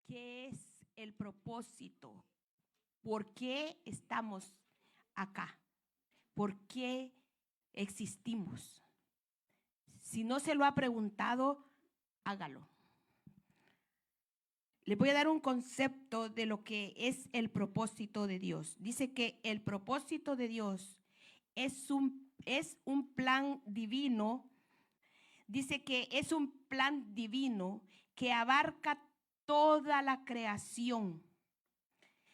¿Qué es el propósito? ¿Por qué estamos acá? ¿Por qué existimos? Si no se lo ha preguntado, hágalo. Les voy a dar un concepto de lo que es el propósito de Dios. Dice que el propósito de Dios es un plan divino. Dice que es un plan divino que abarca toda la creación,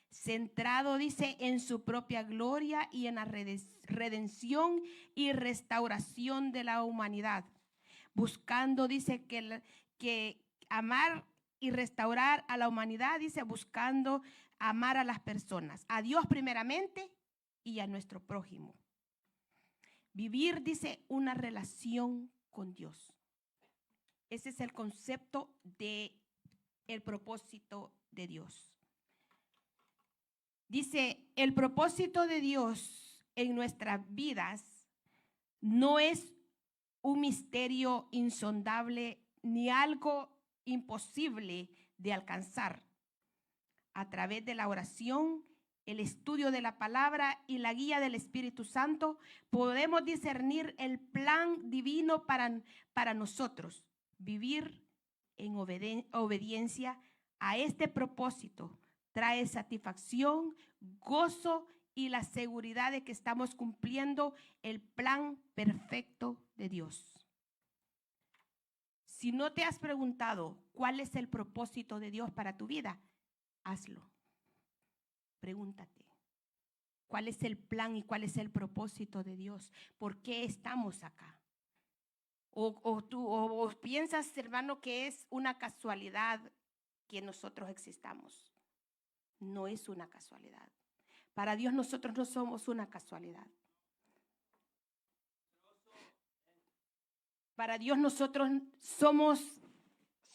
centrado, dice, en su propia gloria y en la redención y restauración de la humanidad. Buscando, dice, que amar y restaurar a la humanidad, dice, buscando amar a las personas, a Dios primeramente y a nuestro prójimo. Vivir, dice, una relación con Dios. Ese es el concepto de el propósito de Dios. Dice, el propósito de Dios en nuestras vidas no es un misterio insondable ni algo imposible de alcanzar. A través de la oración, el estudio de la palabra y la guía del Espíritu Santo, podemos discernir el plan divino para nosotros. Vivir en obediencia a este propósito trae satisfacción, gozo y la seguridad de que estamos cumpliendo el plan perfecto de Dios. Si no te has preguntado cuál es el propósito de Dios para tu vida, hazlo. Pregúntate, ¿cuál es el plan y cuál es el propósito de Dios? ¿Por qué estamos acá? O piensas, hermano, que es una casualidad que nosotros existamos. No es una casualidad. Para Dios nosotros no somos una casualidad. Para Dios nosotros somos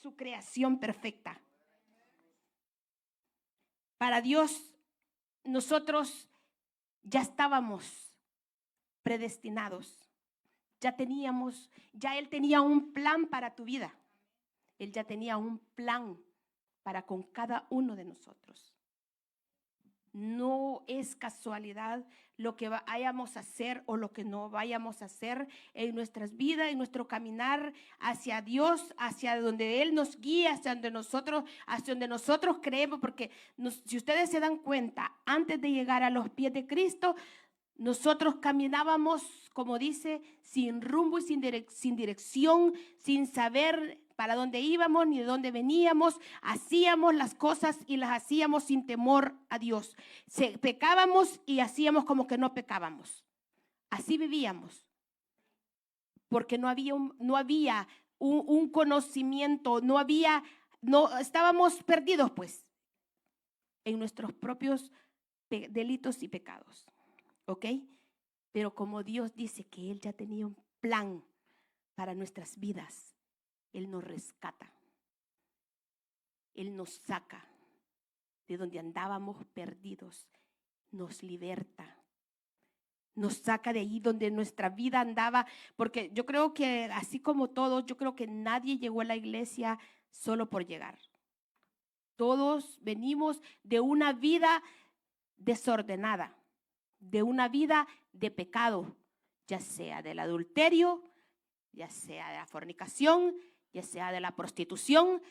su creación perfecta. Para Dios nosotros ya estábamos predestinados. Ya Él tenía un plan para tu vida. Él ya tenía un plan para con cada uno de nosotros. No es casualidad lo que vayamos a hacer o lo que no vayamos a hacer en nuestras vidas, en nuestro caminar hacia Dios, hacia donde Él nos guía, hacia donde nosotros creemos, porque si ustedes se dan cuenta, antes de llegar a los pies de Cristo, nosotros caminábamos, como dice, sin rumbo y sin dirección, sin saber para dónde íbamos ni de dónde veníamos. Hacíamos las cosas y las hacíamos sin temor a Dios. Pecábamos y hacíamos como que no pecábamos. Así vivíamos. Porque no había un conocimiento, estábamos perdidos pues en nuestros propios delitos y pecados. ¿Ok? Pero como Dios dice que Él ya tenía un plan para nuestras vidas, Él nos rescata. Él nos saca de donde andábamos perdidos, nos liberta. Nos saca de ahí donde nuestra vida andaba, porque yo creo que así como todos, yo creo que nadie llegó a la iglesia solo por llegar. Todos venimos de una vida desordenada, de una vida de pecado, ya sea del adulterio, ya sea de la fornicación, ya sea de la prostitución,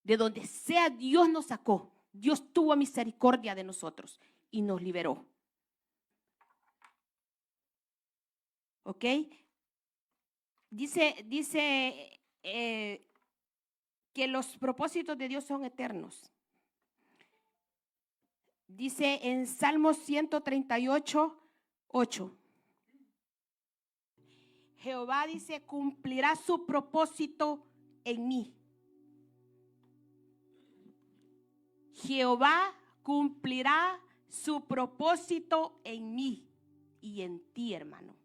de donde sea Dios nos sacó. Dios tuvo misericordia de nosotros y nos liberó. ¿Ok? Dice que los propósitos de Dios son eternos. Dice en Salmos 138:8. Jehová dice, cumplirá su propósito en mí. Jehová cumplirá su propósito en mí y en ti, hermano.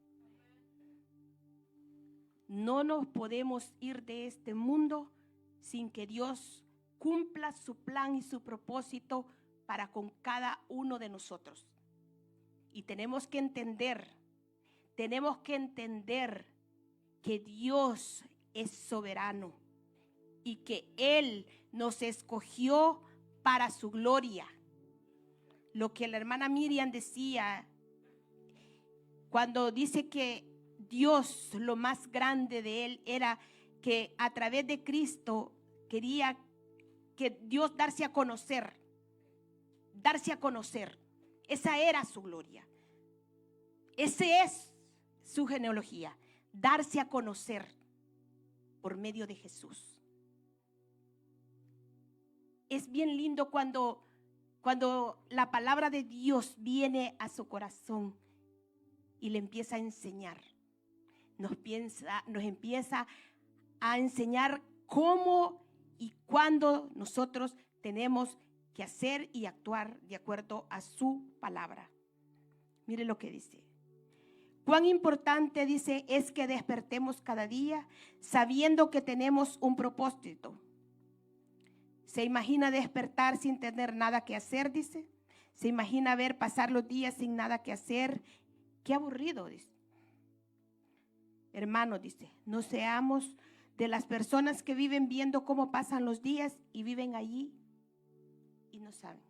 No nos podemos ir de este mundo sin que Dios cumpla su plan y su propósito para con cada uno de nosotros. Y tenemos que entender que Dios es soberano y que Él nos escogió para su gloria. Lo que la hermana Miriam decía cuando dice que Dios, lo más grande de él era que a través de Cristo quería que Dios darse a conocer. Esa era su gloria. Ese es su genealogía, darse a conocer por medio de Jesús. Es bien lindo cuando la palabra de Dios viene a su corazón y le empieza a enseñar. Nos empieza a enseñar cómo y cuándo nosotros tenemos que hacer y actuar de acuerdo a su palabra. Mire lo que dice. Cuán importante, dice, es que despertemos cada día sabiendo que tenemos un propósito. ¿Se imagina despertar sin tener nada que hacer? Dice. ¿Se imagina ver pasar los días sin nada que hacer? Qué aburrido, dice. Hermanos, dice, no seamos de las personas que viven viendo cómo pasan los días y viven allí y no saben.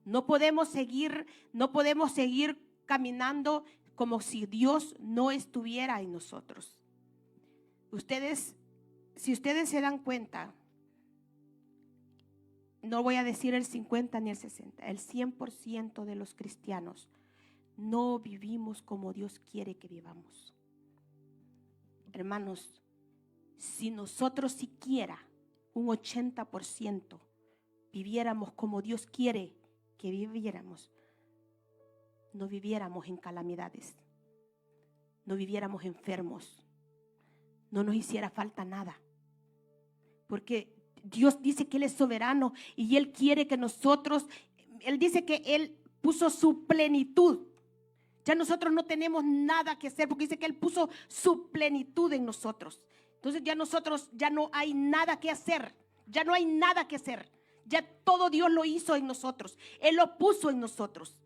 No podemos seguir caminando como si Dios no estuviera en nosotros. Si ustedes se dan cuenta, no voy a decir el 50 ni el 60, el 100% de los cristianos no vivimos como Dios quiere que vivamos. Hermanos, si nosotros siquiera un 80% viviéramos como Dios quiere que viviéramos, no viviéramos en calamidades, no viviéramos enfermos, no nos hiciera falta nada. Porque Dios dice que Él es soberano y Él quiere que nosotros, Él dice que Él puso su plenitud. Ya nosotros no tenemos nada que hacer porque dice que Él puso su plenitud en nosotros. Entonces ya no hay nada que hacer, ya no hay nada que hacer. Ya todo Dios lo hizo en nosotros, Él lo puso en nosotros.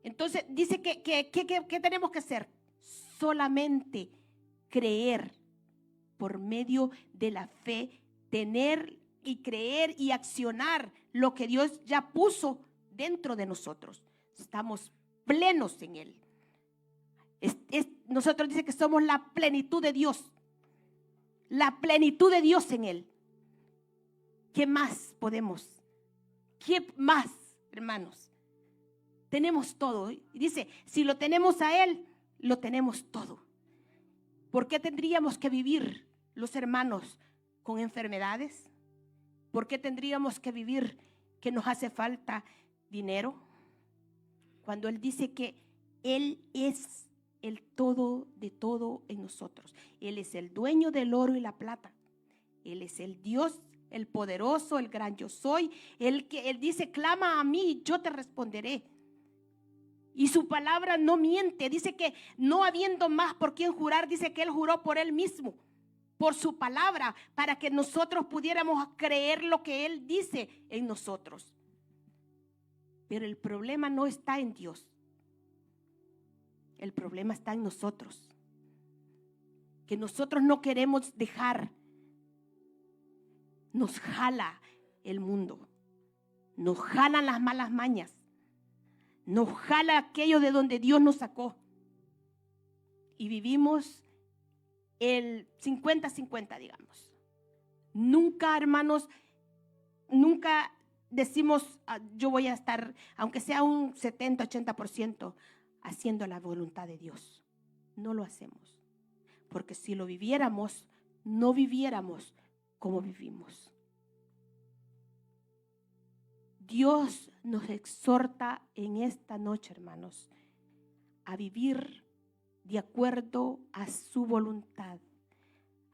Entonces dice ¿qué tenemos que hacer? Solamente creer por medio de la fe, tener y creer y accionar lo que Dios ya puso dentro de nosotros. Estamos plenos en Él. Nosotros dice que somos la plenitud de Dios. La plenitud de Dios en Él. ¿Qué más podemos? ¿Qué más, hermanos? Tenemos todo. Y dice, si lo tenemos a Él, lo tenemos todo. ¿Por qué tendríamos que vivir los hermanos con enfermedades? ¿Por qué tendríamos que vivir que nos hace falta dinero? Cuando Él dice que Él es el todo de todo en nosotros. Él es el dueño del oro y la plata. Él es el Dios, el poderoso, el gran yo soy. Él dice, clama a mí, yo te responderé. Y su palabra no miente. Dice que no habiendo más por quien jurar, dice que Él juró por Él mismo, por su palabra, para que nosotros pudiéramos creer lo que Él dice en nosotros. Pero el problema no está en Dios. El problema está en nosotros. Que nosotros no queremos dejar. Nos jala el mundo. Nos jalan las malas mañas. Nos jala aquello de donde Dios nos sacó. Y vivimos el 50-50, digamos. Nunca, hermanos, nunca decimos, yo voy a estar, aunque sea un 70-80%, haciendo la voluntad de Dios. No lo hacemos. Porque si lo viviéramos, no viviéramos como vivimos. Dios nos exhorta en esta noche, hermanos, a vivir de acuerdo a su voluntad,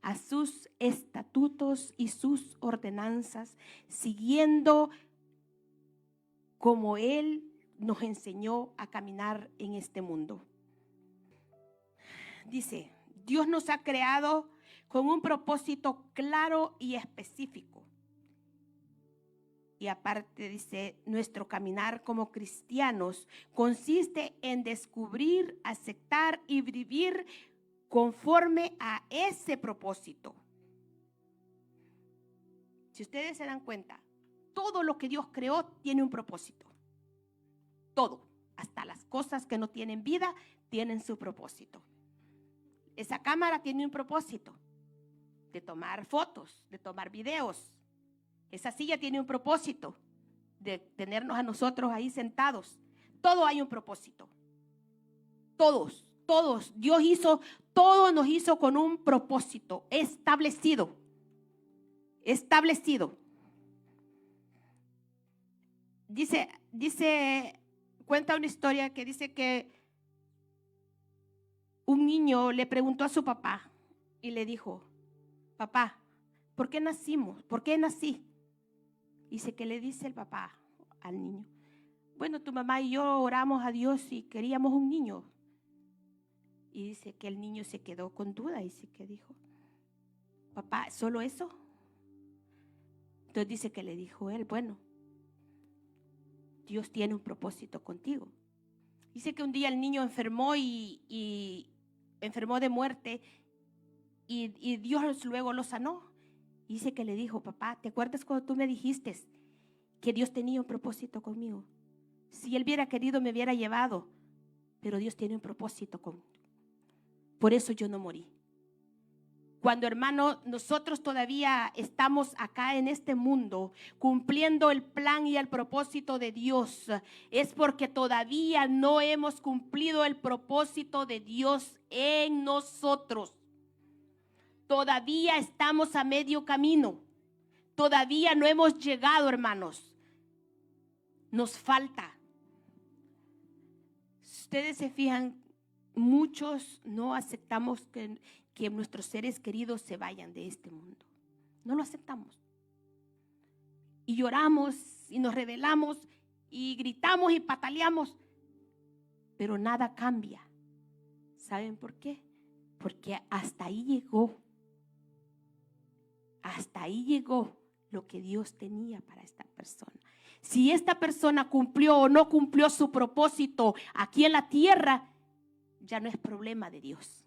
a sus estatutos y sus ordenanzas, siguiendo como Él nos enseñó a caminar en este mundo. Dice, Dios nos ha creado con un propósito claro y específico. Y aparte dice, nuestro caminar como cristianos consiste en descubrir, aceptar y vivir conforme a ese propósito. Si ustedes se dan cuenta, todo lo que Dios creó tiene un propósito. Todo, hasta las cosas que no tienen vida, tienen su propósito. Esa cámara tiene un propósito de tomar fotos, de tomar videos. Esa silla tiene un propósito de tenernos a nosotros ahí sentados. Todo hay un propósito. Todos. Dios hizo, todo nos hizo con un propósito establecido. Cuenta una historia que dice que un niño le preguntó a su papá y le dijo: papá, ¿por qué nacimos? ¿Por qué nací? Dice que le dice el papá al niño: bueno, tu mamá y yo oramos a Dios y queríamos un niño. Y dice que el niño se quedó con duda. Dice que dijo: papá, ¿solo eso? Entonces dice que le dijo él: bueno, Dios tiene un propósito contigo. Dice que un día el niño enfermó y enfermó de muerte y Dios luego lo sanó. Dice que le dijo: papá, ¿te acuerdas cuando tú me dijiste que Dios tenía un propósito conmigo? Si Él hubiera querido me hubiera llevado, pero Dios tiene un propósito conmigo. Por eso yo no morí. Cuando, hermano, nosotros todavía estamos acá en este mundo cumpliendo el plan y el propósito de Dios, es porque todavía no hemos cumplido el propósito de Dios en nosotros. Todavía estamos a medio camino. Todavía no hemos llegado, hermanos. Nos falta. Si ustedes se fijan, muchos no aceptamos que nuestros seres queridos se vayan de este mundo. No lo aceptamos. Y lloramos y nos rebelamos y gritamos y pataleamos, pero nada cambia. ¿Saben por qué? Porque hasta ahí llegó. Hasta ahí llegó lo que Dios tenía para esta persona. Si esta persona cumplió o no cumplió su propósito aquí en la tierra, ya no es problema de Dios.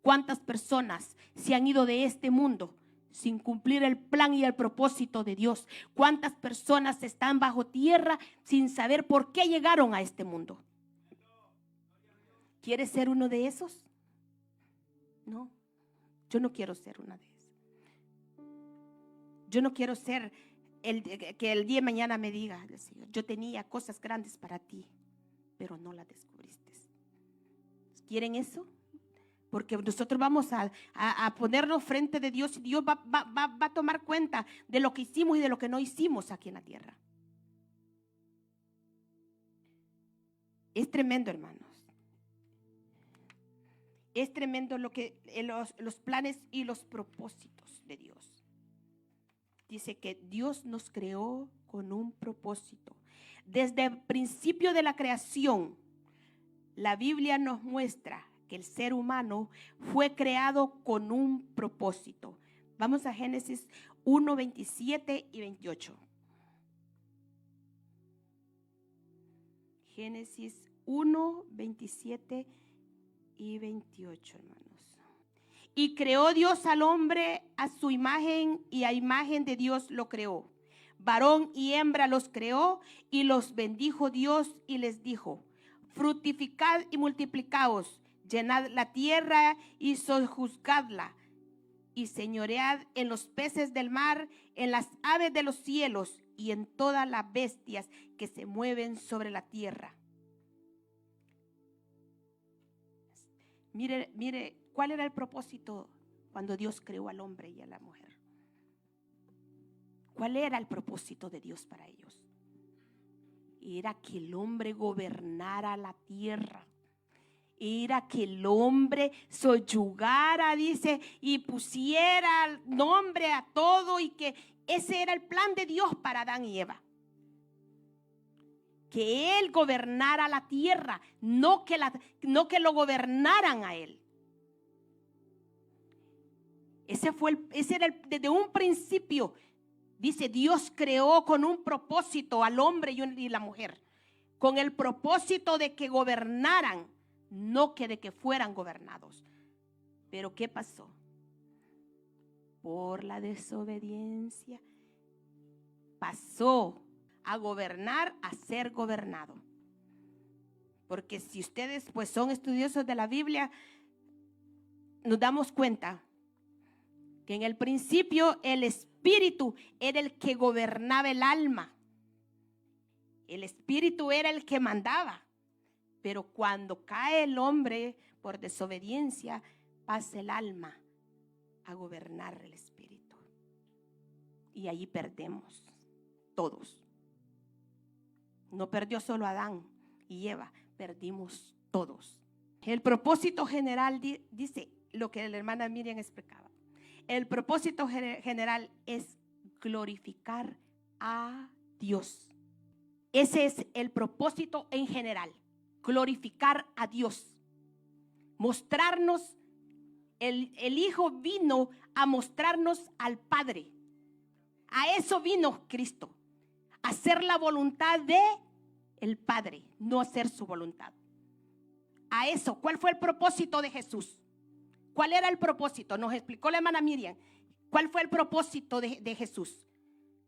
¿Cuántas personas se han ido de este mundo sin cumplir el plan y el propósito de Dios? ¿Cuántas personas están bajo tierra sin saber por qué llegaron a este mundo? ¿Quieres ser uno de esos? No, yo no quiero ser una de esas. Yo no quiero ser que el día de mañana me diga: yo tenía cosas grandes para ti, pero no las descubriste. ¿Quieren eso? Porque nosotros vamos a ponernos frente de Dios y Dios va a tomar cuenta de lo que hicimos y de lo que no hicimos aquí en la tierra. Es tremendo, hermanos. Es tremendo lo que los planes y los propósitos de Dios. Dice que Dios nos creó con un propósito. Desde el principio de la creación, la Biblia nos muestra que el ser humano fue creado con un propósito. Vamos a Génesis 1, 27 y 28. Génesis 1, 27 y 28, hermanos. Y creó Dios al hombre a su imagen, y a imagen de Dios lo creó. Varón y hembra los creó, y los bendijo Dios y les dijo: fructificad y multiplicaos, llenad la tierra y sojuzgadla, y señoread en los peces del mar, en las aves de los cielos y en todas las bestias que se mueven sobre la tierra. Mire, ¿cuál era el propósito cuando Dios creó al hombre y a la mujer? ¿Cuál era el propósito de Dios para ellos? Era que el hombre gobernara la tierra. Era que el hombre soyugara, dice, y pusiera nombre a todo, y que ese era el plan de Dios para Adán y Eva. Que él gobernara la tierra, no que lo gobernaran a él. Ese era desde un principio. Dice, Dios creó con un propósito al hombre y la mujer, con el propósito de que gobernaran, no que de que fueran gobernados. Pero ¿qué pasó? Por la desobediencia pasó a gobernar, a ser gobernado. Porque si ustedes pues son estudiosos de la Biblia, nos damos cuenta que en el principio el Espíritu era el que gobernaba el alma. El Espíritu era el que mandaba. Pero cuando cae el hombre por desobediencia, pasa el alma a gobernar el Espíritu. Y ahí perdemos todos. No perdió solo Adán y Eva, perdimos todos. El propósito general dice lo que la hermana Miriam explicaba. El propósito general es glorificar a Dios. Ese es el propósito en general, glorificar a Dios. Mostrarnos, el Hijo vino a mostrarnos al Padre. A eso vino Cristo, a hacer la voluntad de el Padre, no hacer su voluntad. A eso, ¿cuál fue el propósito de Jesús? ¿Cuál era el propósito? Nos explicó la hermana Miriam. ¿Cuál fue el propósito de Jesús?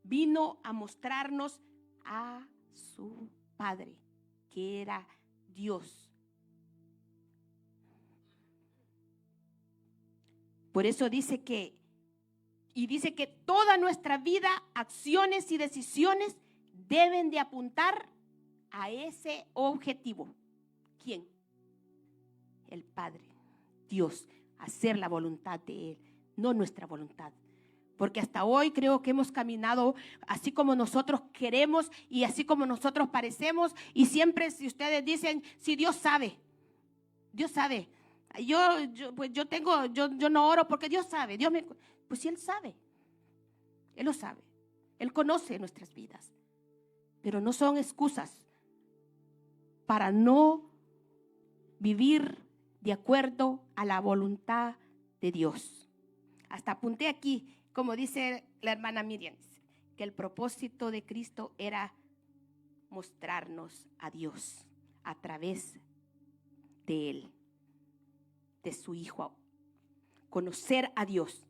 Vino a mostrarnos a su Padre, que era Dios. Por eso dice que toda nuestra vida, acciones y decisiones deben de apuntar a ese objetivo. ¿Quién? El Padre, Dios, hacer la voluntad de Él, no nuestra voluntad. Porque hasta hoy creo que hemos caminado así como nosotros queremos y así como nosotros parecemos. Y siempre si ustedes dicen, si Dios sabe, Dios sabe. Yo no oro porque Dios sabe. Pues si Él sabe, Él lo sabe. Él conoce nuestras vidas. Pero no son excusas para no vivir de acuerdo a la voluntad de Dios. Hasta apunté aquí, como dice la hermana Miriam, que el propósito de Cristo era mostrarnos a Dios a través de Él, de su Hijo, conocer a Dios.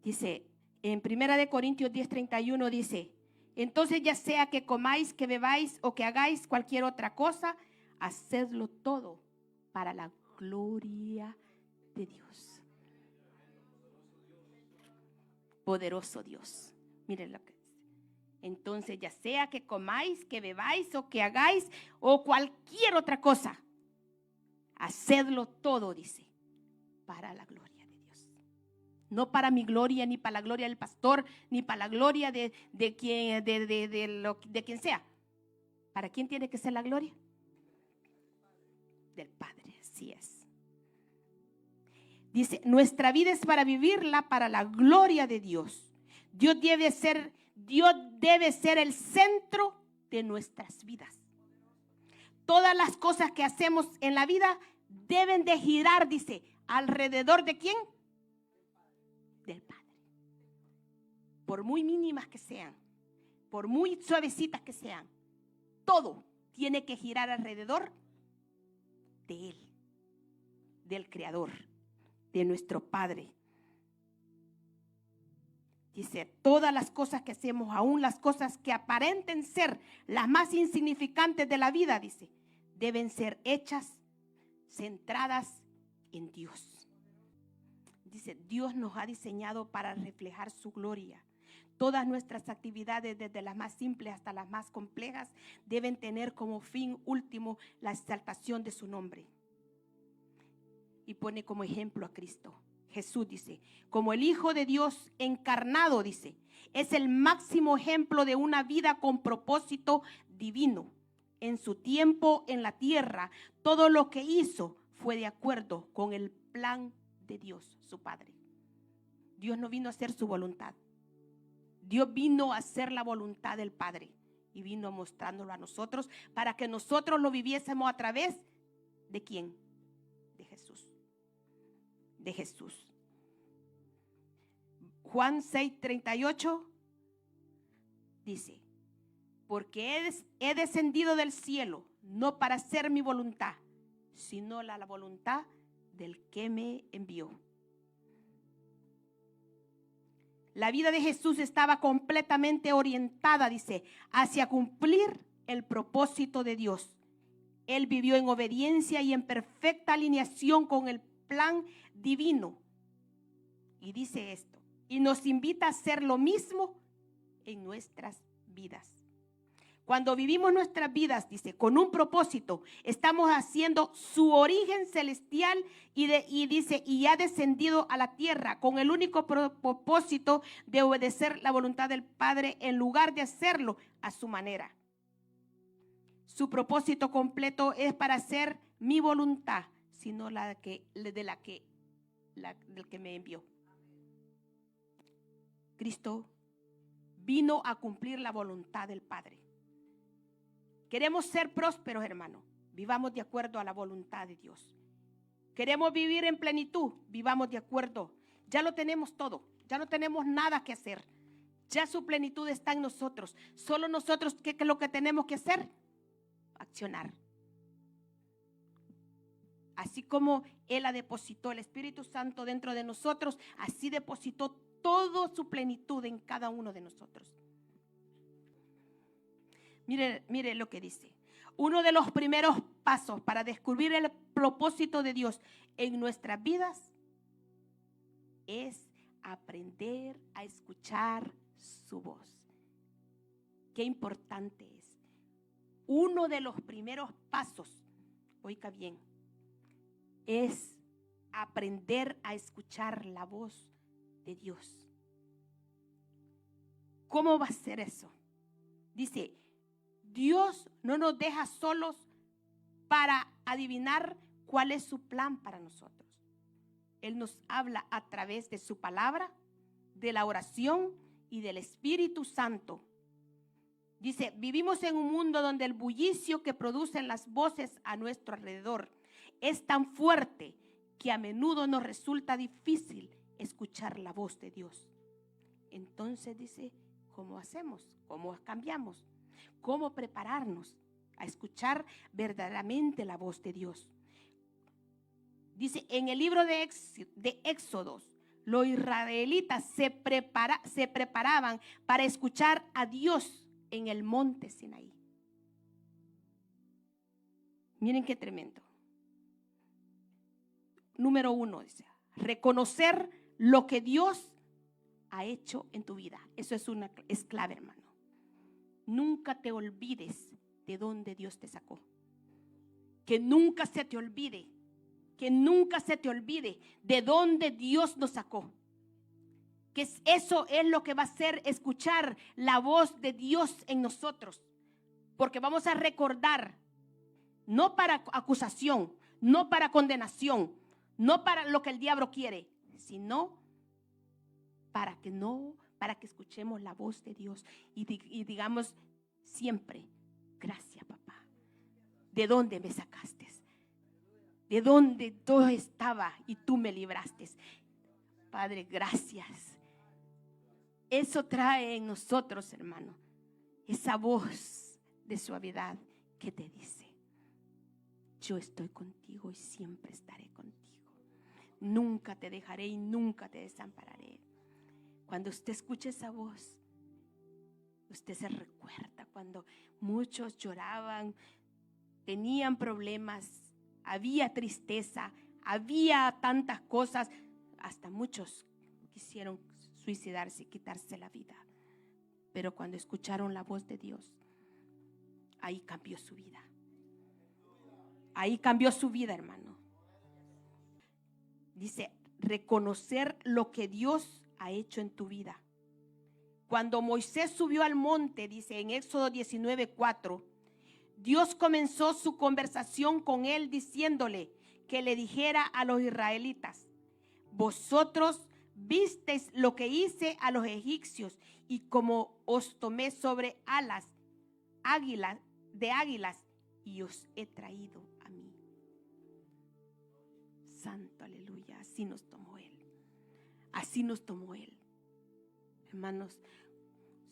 Dice, en 1 Corintios 10:31 dice, entonces ya sea que comáis, que bebáis o que hagáis cualquier otra cosa, hacedlo todo para la gloria de Dios. Poderoso Dios. Miren lo que dice. Entonces ya sea que comáis, que bebáis o que hagáis o cualquier otra cosa, hacedlo todo, dice, para la gloria de Dios. No para mi gloria, ni para la gloria del pastor, ni para la gloria de quien sea. ¿Para quién tiene que ser la gloria? Del Padre, así es. Dice, nuestra vida es para vivirla para la gloria de Dios. Dios debe ser el centro de nuestras vidas. Todas las cosas que hacemos en la vida deben de girar, dice, ¿alrededor de quién? Del Padre. Por muy mínimas que sean, por muy suavecitas que sean, todo tiene que girar alrededor de Él, del Creador, de nuestro Padre. Dice, todas las cosas que hacemos, aún las cosas que aparenten ser las más insignificantes de la vida, dice, deben ser hechas, centradas en Dios. Dice, Dios nos ha diseñado para reflejar su gloria. Todas nuestras actividades, desde las más simples hasta las más complejas, deben tener como fin último la exaltación de su nombre. Y pone como ejemplo a Cristo. Jesús dice, como el Hijo de Dios encarnado, dice, es el máximo ejemplo de una vida con propósito divino. En su tiempo en la tierra, todo lo que hizo fue de acuerdo con el plan de Dios, su Padre. Dios no vino a hacer su voluntad. Dios vino a hacer la voluntad del Padre y vino mostrándolo a nosotros para que nosotros lo viviésemos a través de ¿quién? De Jesús. De Jesús. Juan 6:38 dice, porque he descendido del cielo no para hacer mi voluntad, sino la voluntad del que me envió. La vida de Jesús estaba completamente orientada, dice, hacia cumplir el propósito de Dios. Él vivió en obediencia y en perfecta alineación con el plan divino. Y dice esto, y nos invita a hacer lo mismo en nuestras vidas. Cuando vivimos nuestras vidas, dice, con un propósito, estamos haciendo su origen celestial y dice, y ha descendido a la tierra con el único propósito de obedecer la voluntad del Padre en lugar de hacerlo a su manera. Su propósito completo es para hacer mi voluntad, sino del que me envió. Cristo vino a cumplir la voluntad del Padre. Queremos ser prósperos, hermano. Vivamos de acuerdo a la voluntad de Dios. Queremos vivir en plenitud. Vivamos de acuerdo. Ya lo tenemos todo. Ya no tenemos nada que hacer. Ya su plenitud está en nosotros. Solo nosotros, ¿qué es lo que tenemos que hacer? Accionar. Así como Él ha depositado el Espíritu Santo dentro de nosotros, así depositó toda su plenitud en cada uno de nosotros. Mire lo que dice. Uno de los primeros pasos para descubrir el propósito de Dios en nuestras vidas es aprender a escuchar su voz. Qué importante es. Uno de los primeros pasos, oiga bien, es aprender a escuchar la voz de Dios. ¿Cómo va a ser eso? Dice, Dios no nos deja solos para adivinar cuál es su plan para nosotros. Él nos habla a través de su palabra, de la oración y del Espíritu Santo. Dice, vivimos en un mundo donde el bullicio que producen las voces a nuestro alrededor es tan fuerte que a menudo nos resulta difícil escuchar la voz de Dios. Entonces dice, ¿cómo hacemos? ¿Cómo cambiamos? ¿Cómo prepararnos a escuchar verdaderamente la voz de Dios? Dice, en el libro de Éxodos, los israelitas se preparaban para escuchar a Dios en el monte Sinaí. Miren qué tremendo. Número 1, dice, reconocer lo que Dios ha hecho en tu vida. Eso es clave, hermano. Nunca te olvides de dónde Dios te sacó. Que nunca se te olvide. Que nunca se te olvide de dónde Dios nos sacó. Que eso es lo que va a hacer escuchar la voz de Dios en nosotros. Porque vamos a recordar, no para acusación, no para condenación, no para lo que el diablo quiere, sino para que escuchemos la voz de Dios y digamos siempre, gracias papá. ¿De dónde me sacaste? ¿De dónde todo estaba y tú me libraste? Padre, gracias. Eso trae en nosotros, hermano, esa voz de suavidad que te dice, yo estoy contigo y siempre estaré contigo. Nunca te dejaré y nunca te desampararé. Cuando usted escuche esa voz, usted se recuerda cuando muchos lloraban, tenían problemas, había tristeza, había tantas cosas, hasta muchos quisieron suicidarse y quitarse la vida. Pero cuando escucharon la voz de Dios, ahí cambió su vida. Ahí cambió su vida, hermano. Dice, reconocer lo que Dios ha hecho en tu vida. Cuando Moisés subió al monte, dice en Éxodo 19:4, Dios comenzó su conversación con él diciéndole que le dijera a los israelitas, vosotros visteis lo que hice a los egipcios y como os tomé sobre alas de águilas y os he traído a mí. Santo, aleluya, así nos tomó Él. Así nos tomó Él. Hermanos,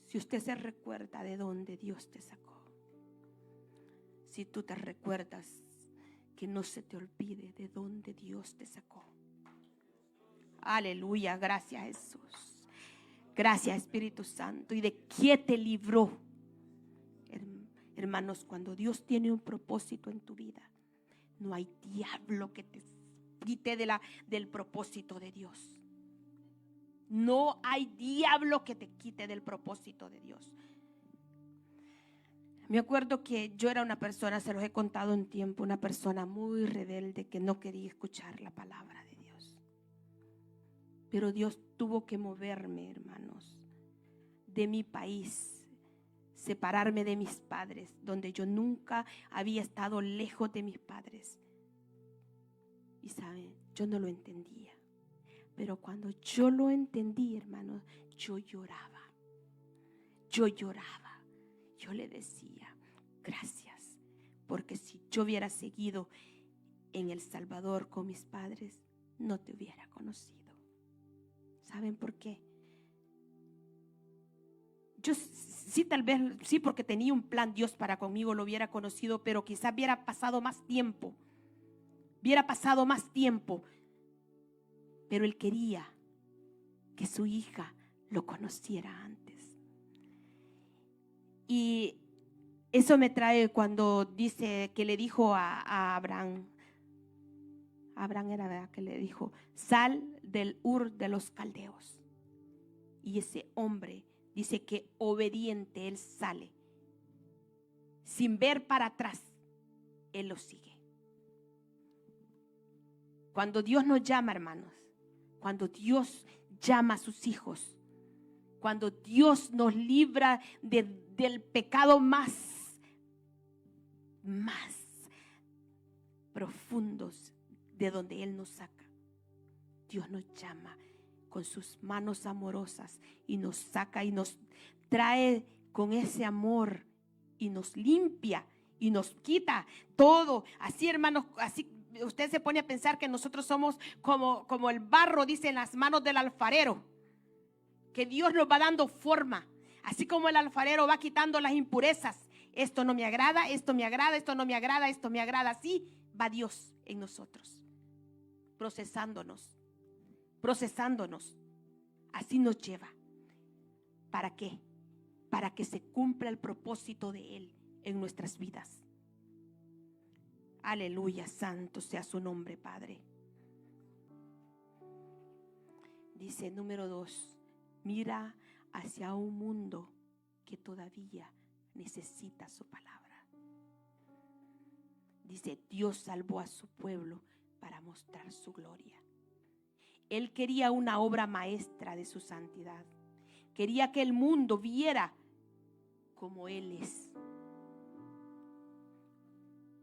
si usted se recuerda de dónde Dios te sacó, si tú te recuerdas, que no se te olvide de dónde Dios te sacó. Aleluya, gracias Jesús. Gracias, Espíritu Santo. ¿Y de qué te libró? Hermanos, cuando Dios tiene un propósito en tu vida, no hay diablo que te quite del propósito de Dios. No hay diablo que te quite del propósito de Dios. Me acuerdo que yo era una persona, se los he contado un tiempo, una persona muy rebelde que no quería escuchar la palabra de Dios. Pero Dios tuvo que moverme, hermanos, de mi país, separarme de mis padres, donde yo nunca había estado lejos de mis padres. Y saben, yo no lo entendía. Pero cuando yo lo entendí, hermanos, yo lloraba. Yo lloraba. Yo le decía, gracias, porque si yo hubiera seguido en El Salvador con mis padres, no te hubiera conocido. ¿Saben por qué? Yo sí, tal vez, sí, porque tenía un plan Dios para conmigo, lo hubiera conocido, pero quizás hubiera pasado más tiempo. Pero Él quería que su hija lo conociera antes. Y eso me trae cuando dice que le dijo a Abraham. Abraham era, ¿verdad?, que le dijo, sal del Ur de los Caldeos. Y ese hombre dice que obediente él sale. Sin ver para atrás, él lo sigue. Cuando Dios nos llama, hermanos, cuando Dios llama a sus hijos, cuando Dios nos libra del pecado más profundos de donde Él nos saca, Dios nos llama con sus manos amorosas y nos saca y nos trae con ese amor y nos limpia y nos quita todo. Así, hermanos, así usted se pone a pensar que nosotros somos como el barro, dice, en las manos del alfarero, que Dios nos va dando forma. Así como el alfarero va quitando las impurezas, esto no me agrada, esto me agrada, esto no me agrada, esto me agrada. Así va Dios en nosotros, procesándonos. Así nos lleva. ¿Para qué? Para que se cumpla el propósito de Él en nuestras vidas. Aleluya, santo sea su nombre, Padre. Dice número 2, mira hacia un mundo que todavía necesita su palabra. Dice, Dios salvó a su pueblo para mostrar su gloria. Él quería una obra maestra de su santidad. Quería que el mundo viera como Él es.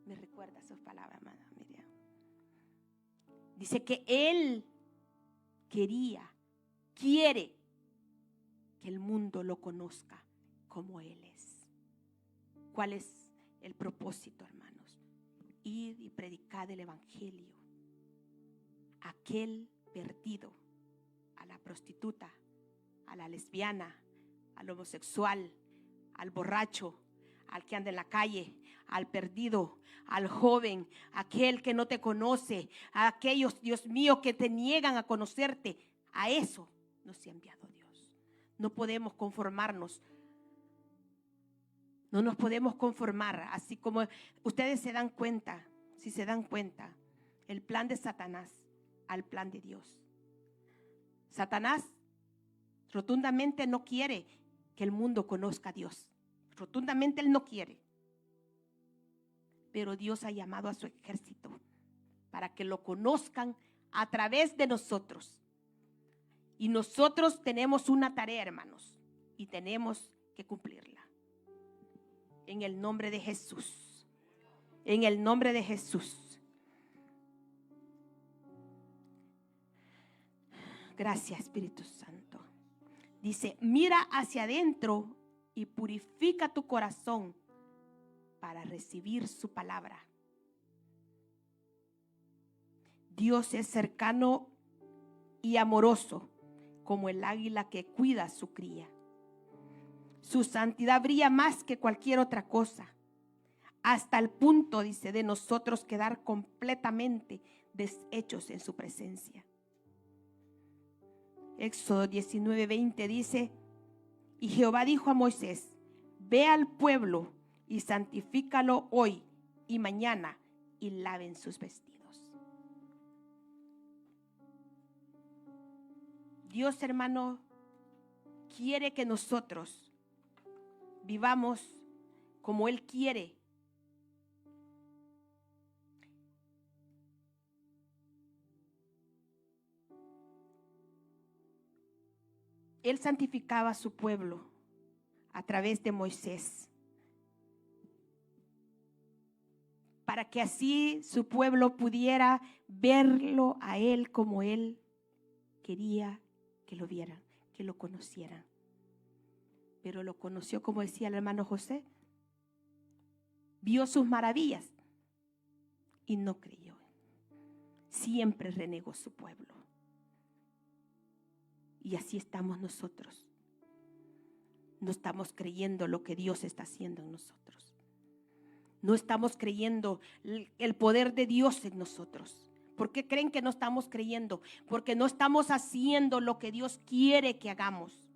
Me recuerda sus palabras, hermana Miriam. Dice que Él quiere que el mundo lo conozca como Él es. ¿Cuál es el propósito, hermanos? Ir y predicar el evangelio. Aquel perdido, a la prostituta, a la lesbiana, al homosexual, al borracho, al que anda en la calle, al perdido, al joven, aquel que no te conoce, a aquellos, Dios mío, que te niegan a conocerte. A eso nos ha enviado Dios. No podemos conformarnos. No nos podemos conformar, así como ustedes se dan cuenta, si se dan cuenta, el plan de Satanás al plan de Dios. Satanás rotundamente no quiere que el mundo conozca a Dios. Rotundamente él no quiere. Pero Dios ha llamado a su ejército para que lo conozcan a través de nosotros. Y nosotros tenemos una tarea, hermanos, y tenemos que cumplirla. En el nombre de Jesús. En el nombre de Jesús. Gracias, Espíritu Santo. Dice, mira hacia adentro y purifica tu corazón para recibir su palabra. Dios es cercano y amoroso como el águila que cuida a su cría. Su santidad brilla más que cualquier otra cosa, hasta el punto, dice, de nosotros quedar completamente deshechos en su presencia. Éxodo 19:20 dice: y Jehová dijo a Moisés: ve al pueblo y santifícalo hoy y mañana, y laven sus vestidos. Dios, hermano, quiere que nosotros vivamos como Él quiere. Él santificaba a su pueblo a través de Moisés, para que así su pueblo pudiera verlo a Él como Él quería que lo vieran, que lo conocieran. Pero lo conoció, como decía el hermano José, vio sus maravillas y no creyó. Siempre renegó su pueblo. Y así estamos nosotros. No estamos creyendo lo que Dios está haciendo en nosotros. No estamos creyendo el poder de Dios en nosotros. ¿Por qué creen que no estamos creyendo? Porque no estamos haciendo lo que Dios quiere que hagamos.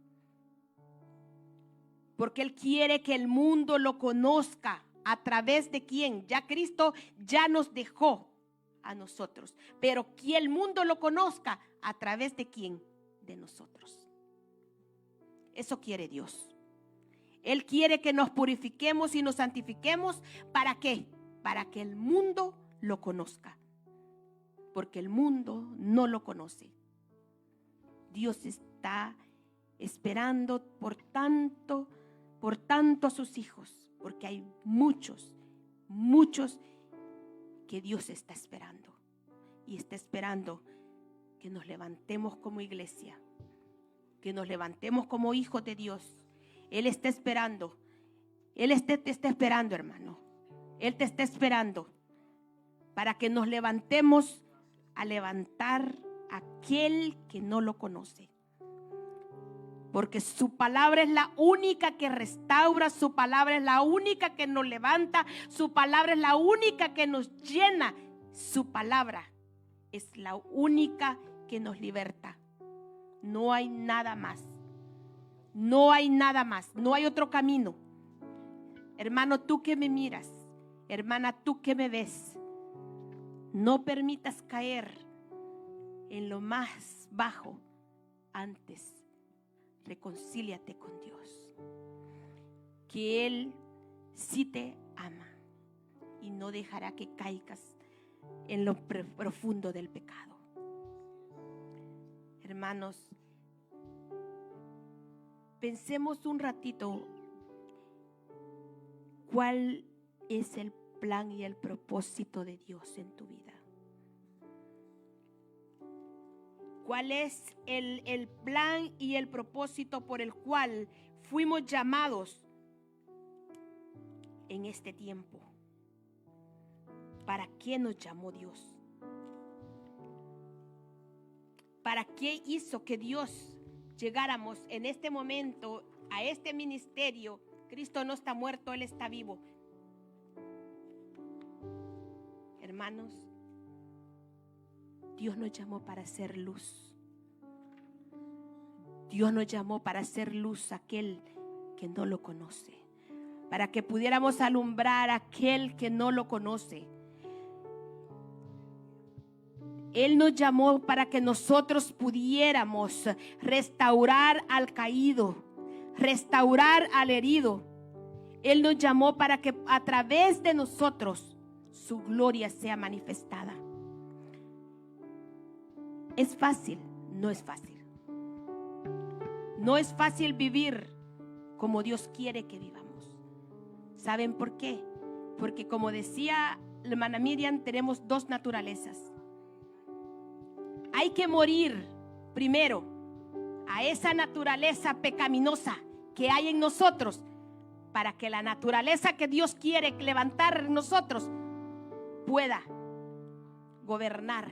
Porque Él quiere que el mundo lo conozca. ¿A través de quién? Ya Cristo ya nos dejó a nosotros. Pero que el mundo lo conozca, ¿a través de quién? De nosotros. Eso quiere Dios. Él quiere que nos purifiquemos y nos santifiquemos. ¿Para qué? Para que el mundo lo conozca. Porque el mundo no lo conoce. Dios está esperando por tanto a sus hijos. Porque hay muchos que Dios está esperando. Y está esperando que nos levantemos como iglesia, que nos levantemos como hijos de Dios. Él está esperando. Él te está esperando, hermano. Él te está esperando para que nos levantemos a levantar a aquel que no lo conoce. Porque su palabra es la única que restaura, su palabra es la única que nos levanta, su palabra es la única que nos llena, su palabra es la única que nos liberta. No hay nada más. No hay nada más. No hay otro camino. Hermano, tú que me miras, hermana, tú que me ves, no permitas caer en lo más bajo. Antes, reconcíliate con Dios. Que Él sí te ama y no dejará que caigas en lo profundo del pecado. Hermanos, pensemos un ratito cuál es el plan y el propósito de Dios en tu vida. ¿Cuál es el plan y el propósito por el cual fuimos llamados en este tiempo? ¿Para qué nos llamó Dios? ¿Para qué hizo que Dios llegáramos en este momento a este ministerio? Cristo no está muerto, Él está vivo. Hermanos, Dios nos llamó para hacer luz. Dios nos llamó para hacer luz a aquel que no lo conoce, para que pudiéramos alumbrar a aquel que no lo conoce. Él nos llamó para que nosotros pudiéramos restaurar al caído, restaurar al herido. Él nos llamó para que a través de nosotros su gloria sea manifestada. ¿Es fácil? No es fácil. No es fácil vivir como Dios quiere que vivamos. ¿Saben por qué? Porque como decía la hermana Miriam, tenemos dos naturalezas. Hay que morir primero a esa naturaleza pecaminosa que hay en nosotros, para que la naturaleza que Dios quiere levantar en nosotros pueda gobernar